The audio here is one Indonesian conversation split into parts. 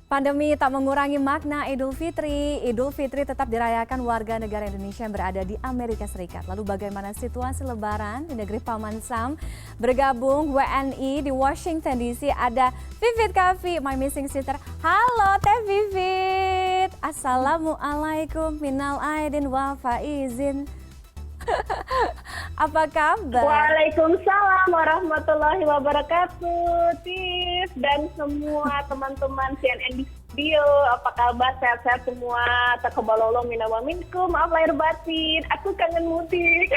Pandemi tak mengurangi makna Idul Fitri. Idul Fitri tetap dirayakan warga negara Indonesia yang berada di Amerika Serikat. Lalu bagaimana situasi Lebaran di negeri Paman Sam? Bergabung WNI di Washington DC ada Vivit Kaffi, my missing sister. Halo Teh Vivit. Assalamualaikum minal aidin wa faizin. Apa kabar? Waalaikumsalam warahmatullahi wabarakatuh, Tiff dan semua teman-teman CNN di studio. Apa kabar? Sehat-sehat semua. Taqabbalallahu minna wa minkum. Maaf lahir batin. Aku kangen mudik.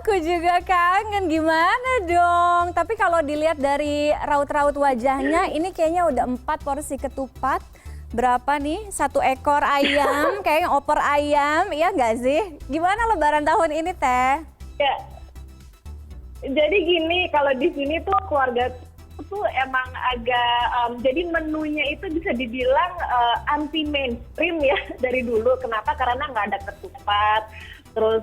Aku juga kangen. Gimana dong? Tapi kalau dilihat dari raut-raut wajahnya, ini kayaknya udah 4 porsi ketupat. Berapa nih? 1 ekor ayam, kayaknya opor ayam, iya nggak sih? Gimana Lebaran tahun ini, Teh? Ya, jadi gini, kalau di sini tuh keluarga tuh emang agak, jadi menunya itu bisa dibilang anti mainstream ya dari dulu. Kenapa? Karena nggak ada ketupat, terus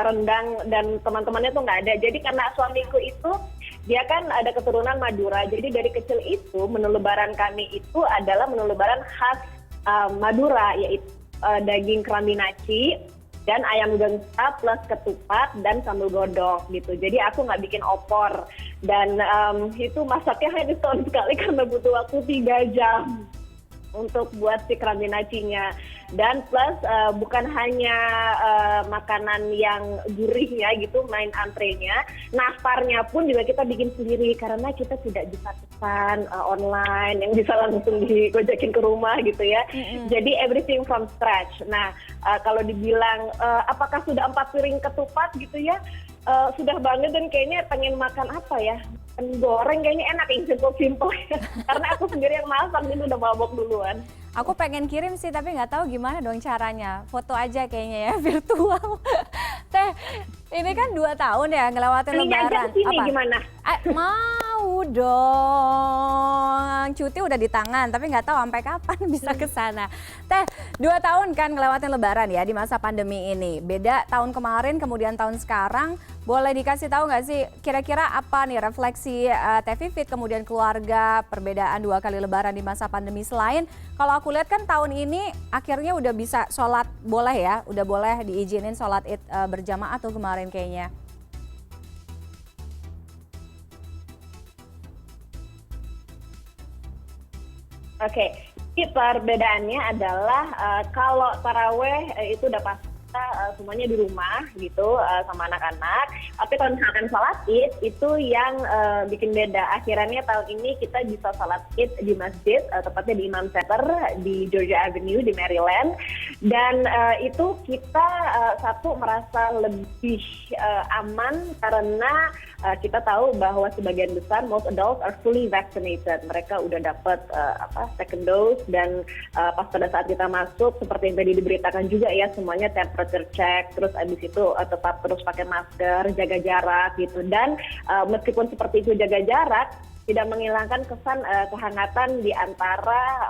rendang dan teman-temannya tuh nggak ada. Jadi karena suamiku itu dia kan ada keturunan Madura, jadi dari kecil itu menu lebaran kami itu adalah menu lebaran khas Madura, yaitu daging kerambi naci dan ayam gengsa plus ketupat dan sambal godong gitu. Jadi aku nggak bikin opor dan itu masaknya hanya setahun sekali karena butuh waktu 3 jam untuk buat si kerambi nacinya. Dan plus bukan hanya makanan yang gurihnya gitu, main antrenya, nastarnya pun juga kita bikin sendiri karena kita tidak bisa pesan online yang bisa langsung digojekin ke rumah gitu ya. Jadi everything from scratch. Nah kalau dibilang apakah sudah 4 piring ketupat gitu ya, sudah banget dan kayaknya pengen makan apa ya? Goreng kayaknya enak yang simple karena aku sendiri yang masak jadi udah mabok duluan. Aku pengen kirim sih tapi nggak tahu gimana dong caranya. Foto aja kayaknya ya virtual. Teh, ini kan 2 tahun ya ngelewatin Lebaran. Sini, apa? Gimana? Mau dong. Cuti udah di tangan tapi nggak tahu sampai kapan bisa ke sana. Teh, 2 tahun kan ngelewatin Lebaran ya di masa pandemi ini. Beda tahun kemarin kemudian tahun sekarang. Boleh dikasih tahu nggak sih kira-kira apa nih refleksi Teh Vivit kemudian keluarga, perbedaan 2 kali Lebaran di masa pandemi selain kalau aku lihat kan tahun ini akhirnya udah bisa sholat boleh ya, udah boleh diizinin sholat Id berjamaah tuh kemarin kayaknya. Oke, jadi perbedaannya adalah kalau taraweh itu udah pasti semuanya di rumah gitu sama anak-anak. Tapi kalau misalkan sholat Id itu yang bikin beda. Akhirnya tahun ini kita bisa sholat Id di masjid, tepatnya di Imam Center di Georgia Avenue di Maryland. Dan itu kita satu merasa lebih aman karena kita tahu bahwa sebagian besar most adults are fully vaccinated. Mereka udah dapat second dose dan pas pada saat kita masuk seperti yang tadi diberitakan juga ya semuanya temperature check, terus abis itu tetap terus pakai masker, jaga jarak gitu. Dan meskipun seperti itu jaga jarak tidak menghilangkan kesan kehangatan di antara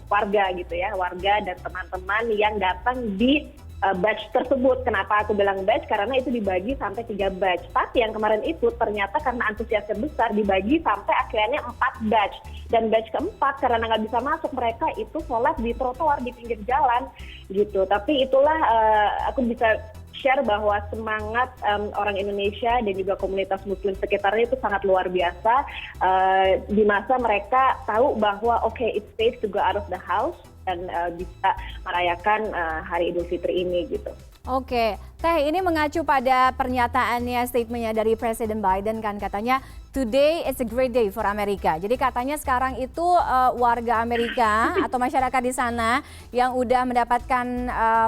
warga gitu ya, warga dan teman-teman yang datang di batch tersebut. Kenapa aku bilang batch? Karena itu dibagi sampai 3 batch. Tapi yang kemarin itu ternyata karena antusiasnya besar dibagi sampai akhirnya 4 batch. Dan batch keempat karena nggak bisa masuk mereka itu sholat di trotoar di pinggir jalan gitu. Tapi itulah aku bisa share bahwa semangat orang Indonesia dan juga komunitas muslim sekitarnya itu sangat luar biasa di masa mereka tahu bahwa it's safe to go out of the house dan bisa merayakan hari Idul Fitri ini gitu. Oke, Teh ini mengacu pada pernyataannya, statementnya dari Presiden Biden kan katanya today is a great day for America. Jadi katanya sekarang itu warga Amerika atau masyarakat di sana yang udah mendapatkan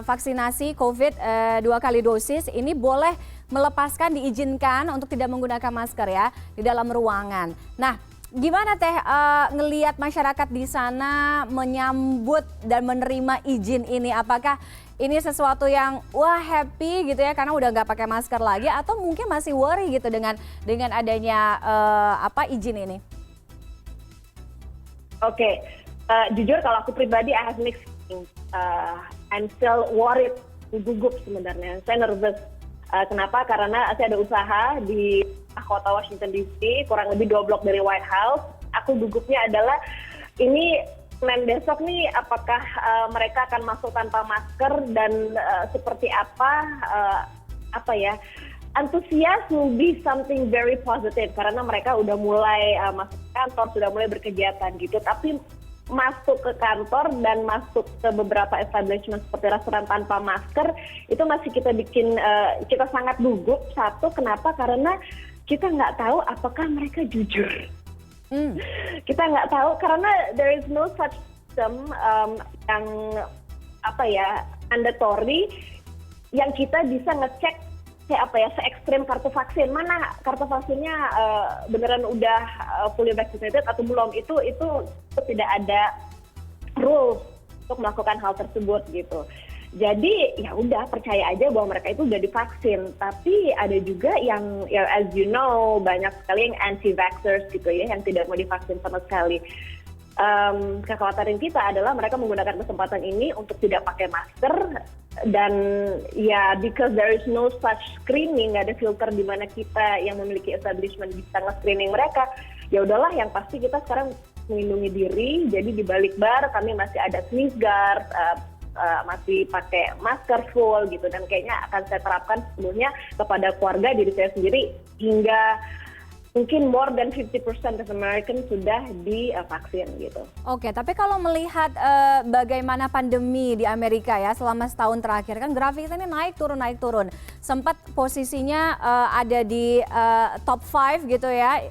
vaksinasi COVID 2 kali dosis ini boleh melepaskan, diizinkan untuk tidak menggunakan masker ya di dalam ruangan. Nah, gimana Teh ngelihat masyarakat di sana menyambut dan menerima izin ini? Apakah ini sesuatu yang wah happy gitu ya karena udah nggak pakai masker lagi atau mungkin masih worry gitu dengan adanya izin ini? Oke, jujur kalau aku pribadi I have mixed feelings. I'm still worried, gugup sebenarnya. Saya nervous. Kenapa? Karena saya ada usaha di kota Washington DC, kurang lebih 2 blok dari White House. Aku gugupnya adalah ini Senin besok nih apakah mereka akan masuk tanpa masker dan seperti apa ya, antusias will be something very positive karena mereka udah mulai masuk kantor, sudah mulai berkegiatan gitu. Tapi masuk ke kantor dan masuk ke beberapa establishment seperti restoran tanpa masker itu masih kita sangat gugup. Satu, kenapa? Karena kita nggak tahu apakah mereka jujur. Kita nggak tahu karena there is no such system yang mandatory yang kita bisa ngecek se-ekstrim kartu vaksin, mana kartu vaksinnya beneran udah fully vaccinated atau belum, itu tidak ada rules untuk melakukan hal tersebut gitu. Jadi ya udah percaya aja bahwa mereka itu udah divaksin. Tapi ada juga yang ya as you know banyak sekali yang anti-vaxxers gitu ya, yang tidak mau divaksin sama sekali. Kekhawatiran kita adalah mereka menggunakan kesempatan ini untuk tidak pakai masker dan ya because there is no such screening, nggak ada filter di mana kita yang memiliki establishment bisa nge-screening mereka. Ya udahlah, yang pasti kita sekarang melindungi diri. Jadi di balik bar kami masih ada sneeze guard, masih pakai masker full gitu, dan kayaknya akan saya terapkan sepenuhnya kepada keluarga, diri saya sendiri, hingga mungkin more than 50% of Americans sudah divaksin gitu. Oke, tapi kalau melihat bagaimana pandemi di Amerika ya selama setahun terakhir, kan grafiknya ini naik turun. Sempat posisinya ada di top 5 gitu ya,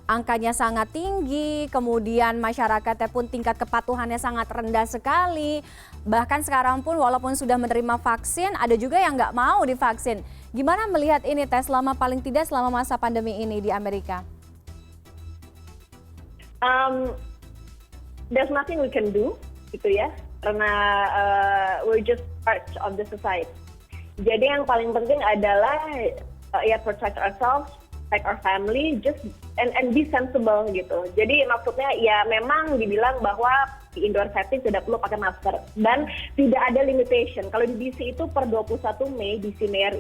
angkanya sangat tinggi, kemudian masyarakatnya pun tingkat kepatuhannya sangat rendah sekali. Bahkan sekarang pun walaupun sudah menerima vaksin, ada juga yang nggak mau divaksin. Gimana melihat ini Teh paling tidak selama masa pandemi ini di Amerika? There's nothing we can do gitu ya, karena we're just part of the society. Jadi yang paling penting adalah protect ourselves, protect our family, just and be sensible gitu. Jadi maksudnya ya memang dibilang bahwa di indoor setting tidak perlu pakai masker dan tidak ada limitation. Kalau di DC itu per 21 Mei, DC Mayor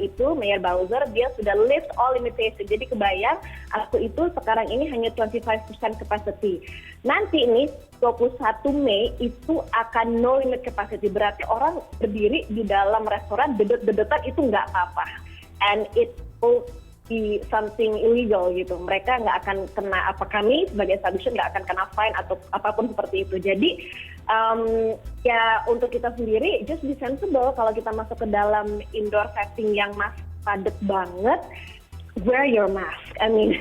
Bowser, dia sudah lift all limitation. Jadi kebayang aku itu sekarang ini hanya 25% capacity. Nanti ini 21 Mei itu akan no limit capacity. Berarti orang berdiri di dalam restoran dedet-dedetan itu nggak apa-apa. And it will be something illegal gitu. Mereka nggak akan kena kami sebagai establishment nggak akan kena fine atau apapun seperti itu. Jadi ya untuk kita sendiri just be sensible. Kalau kita masuk ke dalam indoor setting yang masih padat banget, wear your mask. I mean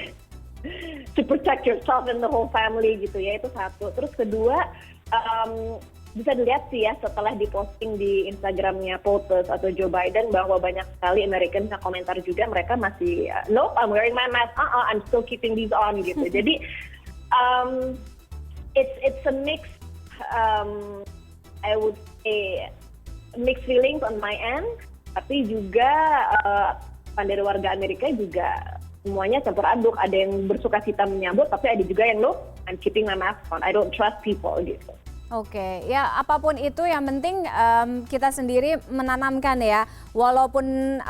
to protect yourself and the whole family gitu ya, itu satu. Terus kedua, bisa dilihat sih ya setelah diposting di Instagramnya POTUS atau Joe Biden bahwa banyak sekali Americans yang komentar juga, mereka masih nope, I'm wearing my mask, I'm still keeping these on gitu. Jadi it's a mix, I would say mixed feelings on my end, tapi juga dari warga Amerika juga semuanya campur aduk. Ada yang bersuka cita menyambut, tapi ada juga yang nope, I'm keeping my mask on, I don't trust people gitu. Oke, ya apapun itu yang penting kita sendiri menanamkan ya, walaupun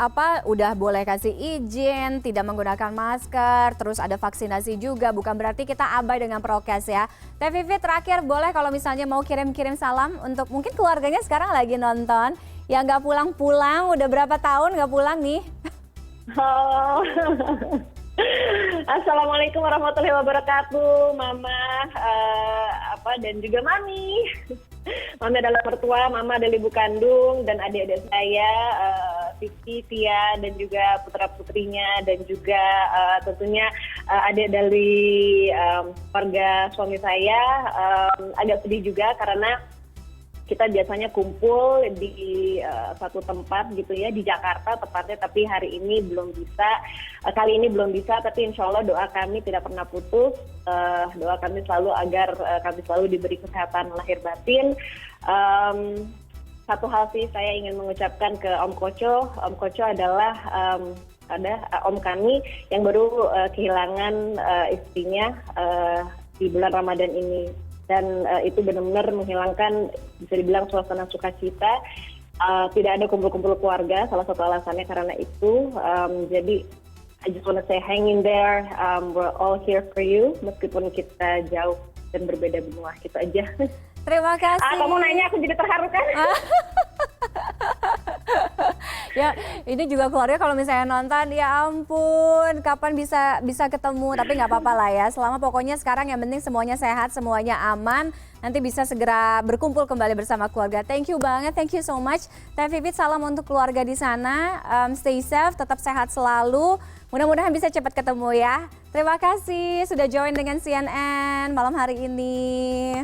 udah boleh kasih izin, tidak menggunakan masker, terus ada vaksinasi juga, bukan berarti kita abai dengan prokes ya. Teh Vivi, terakhir boleh kalau misalnya mau kirim-kirim salam untuk mungkin keluarganya sekarang lagi nonton, yang nggak pulang-pulang, udah berapa tahun nggak pulang nih? Oh. Assalamualaikum warahmatullahi wabarakatuh, Mama, dan juga Mami. Mami adalah mertua, Mama adalah ibu kandung, dan adik-adik saya, Vicky, Tia, dan juga putra-putrinya, dan juga tentunya adik dari keluarga suami saya. Agak sedih juga karena kita biasanya kumpul di satu tempat gitu ya, di Jakarta tepatnya, tapi hari ini belum bisa, kali ini belum bisa, tapi insya Allah doa kami tidak pernah putus, doa kami selalu agar kami selalu diberi kesehatan lahir batin. Satu hal sih saya ingin mengucapkan ke Om Koco adalah Om kami yang baru kehilangan istrinya di bulan Ramadan ini. Dan itu benar-benar menghilangkan, bisa dibilang, suasana sukacita. Tidak ada kumpul-kumpul keluarga, salah satu alasannya karena itu. Jadi I just want to say hang in there, we're all here for you, meskipun kita jauh dan berbeda benua, gitu aja. Terima kasih. Kamu nanya aku jadi terharu kan? Ya, ini juga keluarga kalau misalnya nonton, ya ampun, kapan bisa ketemu, tapi nggak apa-apa lah ya. Selama pokoknya sekarang yang penting semuanya sehat, semuanya aman, nanti bisa segera berkumpul kembali bersama keluarga. Thank you banget, thank you so much. Teh Vivit, salam untuk keluarga di sana. Stay safe, tetap sehat selalu. Mudah-mudahan bisa cepat ketemu ya. Terima kasih sudah join dengan CNN malam hari ini.